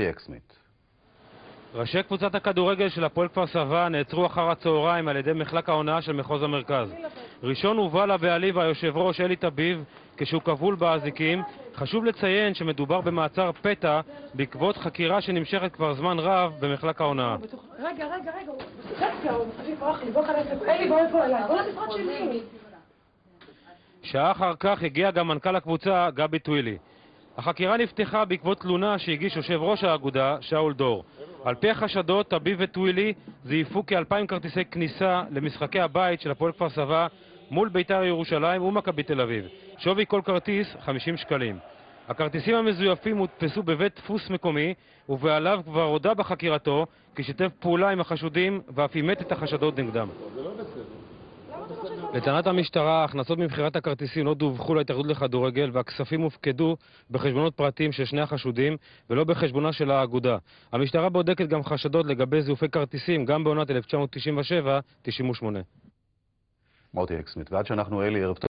אקסמית. ראשי קבוצת הכדורגל של הפועל כפר סבא נעצרו אחר הצהריים על ידי מחלק ההונאה של מחוז המרכז. ראשון הובא לבעלי והיושב ראש אלי תביב כשהוא כבול באזיקים. חשוב לציין שמדובר במעצר פתע בעקבות חקירה שנמשכת כבר זמן רב במחלק ההונאה. רגע, הוא מחזיק ברח לי, בוא חלק, אלי בוא אליי, בוא לפרט שלי. שעה אחר כך הגיע גם מנכ"ל הקבוצה גבי טווילי. החקירה נפתחה בעקבות תלונה שהגיש יושב ראש האגודה שאול דור. על פי החשדות, תביב וטווילי זייפו כ-2,000 כרטיסי כניסה למשחקי הבית של הפועל כפר סבא מול בית"ר ירושלים ומכבי תל אביב. שווי כל כרטיס 50 שקלים. הכרטיסים המזויפים הודפסו בבית דפוס מקומי, ובעליו כבר הודה בחקירתו כי שיתף פעולה עם החשודים ואף אימת את החשדות נגדם. לטענת המשטרה, ההכנסות ממכירת הכרטיסים לא דווחו להתאחדות לכדורגל והכספים הופקדו בחשבונות פרטיים של שני החשודים ולא בחשבונה של האגודה. המשטרה בודקת גם חשדות לגבי זיופי כרטיסים גם בעונת 1997-98. מוטי אקסמית, ועד שאנחנו אלי ערב טוב.